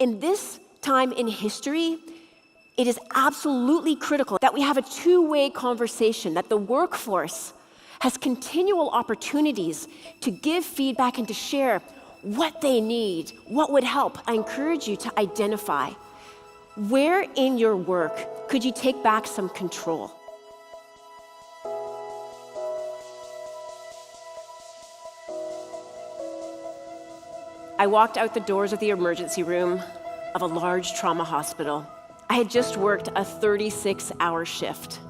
In this time in history, it is absolutely critical that we have a two-way conversation, that the workforce has continual opportunities to give feedback and to share what they need, what would help. I encourage you to identify where in your work could you take back some control. I walked out the doors of the emergency room of a large trauma hospital. I had just worked a 36-hour shift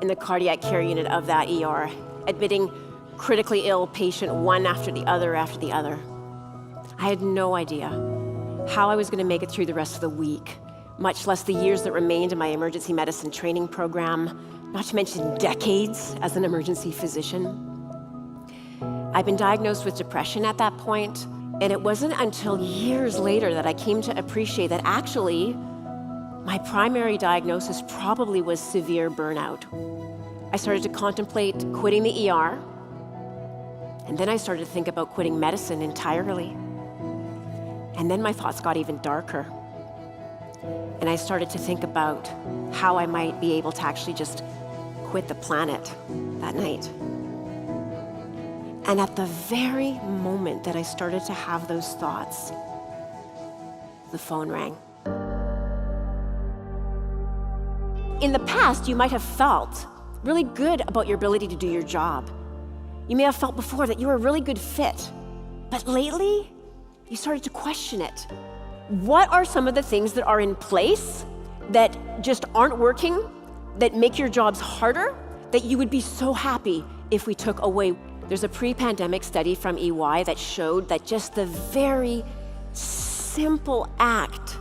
in the cardiac care unit of that ER, admitting critically ill patient one after the other after the other. I had no idea how I was going to make it through the rest of the week, much less the years that remained in my emergency medicine training program, not to mention decades as an emergency physician. I'd been diagnosed with depression at that point, and it wasn't until years later that I came to appreciate that actually my primary diagnosis probably was severe burnout. I started to contemplate quitting the ER, and then I started to think about quitting medicine entirely. And then my thoughts got even darker. And I started to think about how I might be able to actually just quit the planet that night. And at the very moment that I started to have those thoughts, the phone rang. In the past, you might have felt really good about your ability to do your job. You may have felt before that you were a really good fit. But lately, you started to question it. What are some of the things that are in place that just aren't working, that make your jobs harder, that you would be so happy if we took away? There's a pre-pandemic study from EY that showed that just the very simple act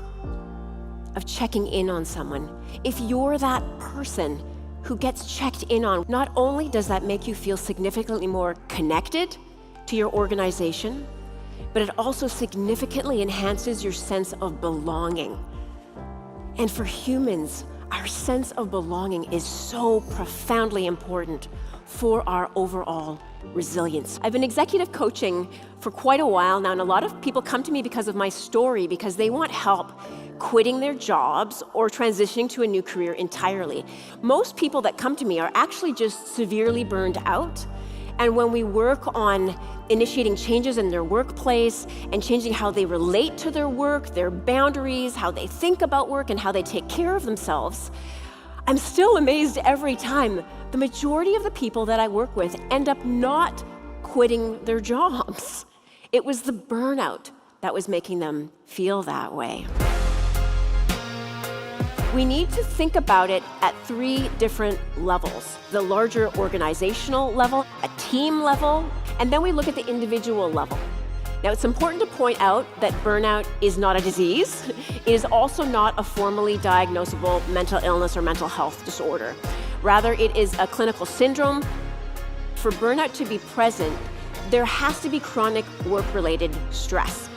of checking in on someone, if you're that person who gets checked in on, not only does that make you feel significantly more connected to your organization, but it also significantly enhances your sense of belonging. And for humans, our sense of belonging is so profoundly important for our overall resilience. I've been executive coaching for quite a while now, and a lot of people come to me because of my story, because they want help quitting their jobs or transitioning to a new career entirely. Most people that come to me are actually just severely burned out. And when we work on initiating changes in their workplace and changing how they relate to their work, their boundaries, how they think about work, and how they take care of themselves, I'm still amazed every time. The majority of the people that I work with end up not quitting their jobs. It was the burnout that was making them feel that way. We need to think about it at three different levels: the larger organizational level, a team level, and then we look at the individual level. Now, it's important to point out that burnout is not a disease. It is also not a formally diagnosable mental illness or mental health disorder. Rather, it is a clinical syndrome. For burnout to be present, there has to be chronic work-related stress.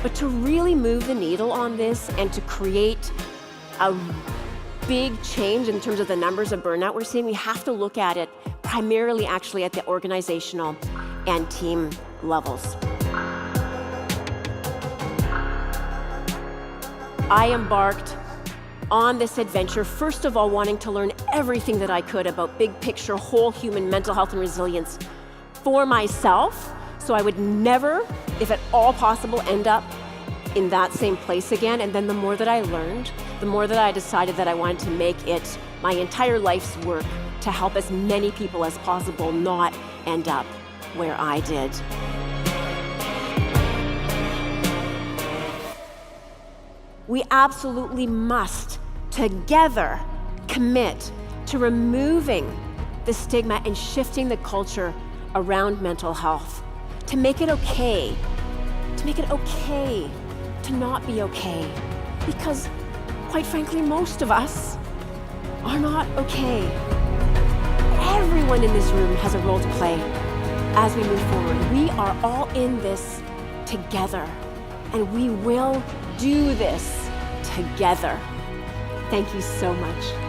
But to really move the needle on this and to create a big change in terms of the numbers of burnout we're seeing, we have to look at it primarily actually at the organizational and team levels. I embarked on this adventure, first of all, wanting to learn everything that I could about big picture, whole human mental health and resilience for myself, so I would never, if at all possible, end up in that same place again. And then the more that I learned, the more that I decided that I wanted to make it my entire life's work to help as many people as possible not end up where I did. We absolutely must together commit to removing the stigma and shifting the culture around mental health, to make it okay to not be okay, because quite frankly, most of us are not okay. Everyone in this room has a role to play as we move forward. We are all in this together, and we will do this together. Thank you so much.